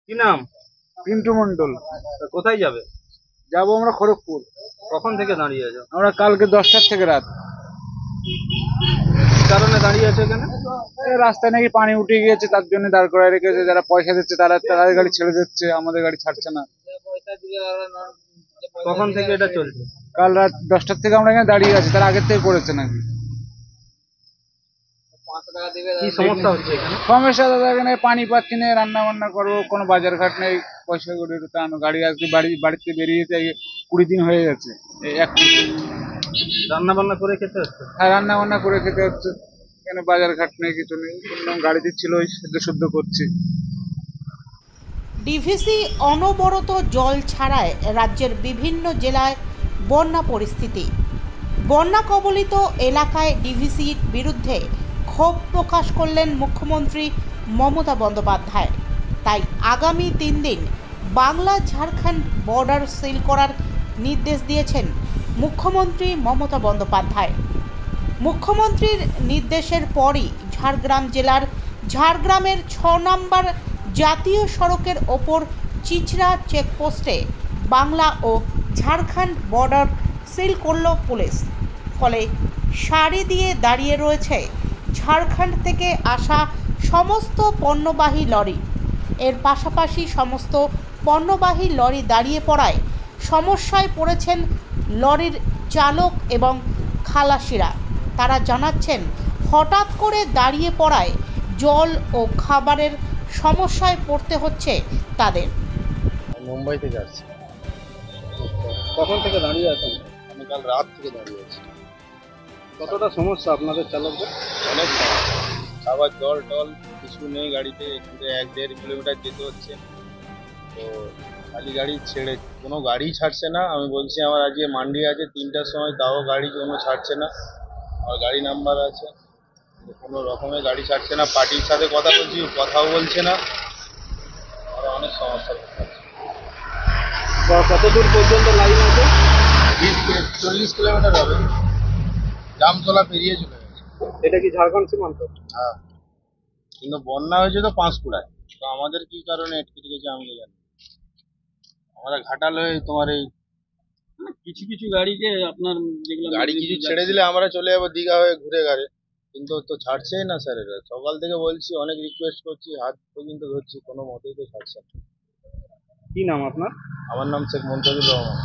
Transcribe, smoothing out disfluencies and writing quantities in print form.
কি নাম? পিন্টু মন্ডল। তা কোথায় যাবে? যাবো আমরা খড়গপুর। কখন থেকে দাঁড়িয়ে আছো? আমরা কালকে 10টার থেকে রাত। কি কারণে দাঁড়িয়ে আছো এখানে? এই রাস্তায় নাকি পানি উঠে গিয়েছে, তার জন্য দাঁড় করায় রেখেছে। যারা পয়সা দিচ্ছে তারা তাদের গাড়ি ছেড়ে দিচ্ছে, আমাদের গাড়ি ছাড়ছে না। কখন থেকে এটা চলছে? কাল রাত 10টার থেকে আমরা এখানে দাঁড়িয়ে আছি, তার আগের থেকে করেছে নাকি। কি সমস্যা হচ্ছে এখানে? সমস্যা দাদা, এখানে পানি পাচ্ছি না, রান্না বান্না করবো, কোনো বাজার ঘাট নেই, পয়সা করে টানো। গাড়ি আজকে বাড়িতে বেরিয়েছে 20 দিন হয়ে গেছে। এই এক রান্না বান্না করে খেতে হচ্ছে? হ্যাঁ, রান্না বান্না করে খেতে হচ্ছে। এখানে বাজার ঘাট নেই, কিছু নেই। শুনলাম গাড়িতে ছিল, ওই সেদ্ধ শুদ্ধ করছি। ডিভিসি অনবরত জল ছাড়ায় রাজ্যের বিভিন্ন জেলায় বন্যা পরিস্থিতি। বন্যা কবলিত এলাকায় ডিভিসির বিরুদ্ধে ক্ষোভ প্রকাশ করলেন মুখ্যমন্ত্রী মমতা বন্দ্যোপাধ্যায়। তাই আগামী 3 দিন বাংলা ঝাড়খণ্ড বর্ডার সিল করার নির্দেশ দিয়েছেন মুখ্যমন্ত্রী মমতা বন্দ্যোপাধ্যায়। মুখ্যমন্ত্রীর নির্দেশের পরই ঝাড়গ্রাম জেলার ঝাড়গ্রামের 6 নম্বর জাতীয় সড়কের ওপর চিচড়া চেকপোস্টে বাংলা ও ঝাড়খণ্ড বর্ডার সিল করল পুলিশ। ফলে সারি দিয়ে দাঁড়িয়ে রয়েছে ঝাড়খণ্ড থেকে আসা সমস্ত পণ্যবাহী লরি। এর পাশাপাশি সমস্ত পণ্যবাহী লরি দাঁড়িয়ে পড়ায় সমস্যায় পড়েছেন লরির চালক এবং খালাসিরা। তারা জানাচ্ছেন, হঠাৎ করে দাঁড়িয়ে পড়ায় জল ও খাবারের সমস্যায় পড়তে হচ্ছে তাদের। মুম্বাই থেকে আসছি। কখন থেকে দাঁড়িয়ে আছেন? আমি কাল রাত থেকে দাঁড়িয়ে আছি। কতটা সমস্যা আপনাদের চালকদের? অনেক সমস্যা, খাবার জল টল কিছু নেই গাড়িতে। এখান থেকে 1-1.5 কিলোমিটার যেতে হচ্ছে। তো খালি গাড়ি ছেড়ে কোনো গাড়ি ছাড়ছে না। আমি বলছি আমার আজকে মান্ডি আছে 3টার সময়, তাও গাড়ি কোনো ছাড়ছে না। আর গাড়ি নাম্বার আছে, কিন্তু কোনো রকমের গাড়ি ছাড়ছে না। পার্টির সাথে কথা বলছি, কথাও বলছে না। আর অনেক সমস্যা হচ্ছে। কত দূর পর্যন্ত লাইন আছে? 40 কিলোমিটার হবে। জামতলা পেরিয়ে চলে গেছে। এটা কি ঝাড়খণ্ড সীমান্ত? হ্যাঁ, কিন্তু বন্যা হয়েছে তো পাঁশকুড়ায়। তো আমাদের কি কারণে আটকে গেছে আমি তো জানি। আমরা ঘাটাল হয়ে তোমার এই কিছু কিছু গাড়িকে আপনার যেগুলো গাড়ি কিছু ছেড়ে দিলে আমরা চলে যাবো দীঘা হয়ে ঘুরে ঘাড়ে, কিন্তু তো ছাড়ছেই না স্যার। এরা সকাল থেকে বলছি, অনেক রিকোয়েস্ট করছি, হাত পর্যন্ত ধরছি, কোনো মতেই তো ছাড়ছে না। কি নাম আপনার? আমার নাম শেখ মন্তাজুর রহমান।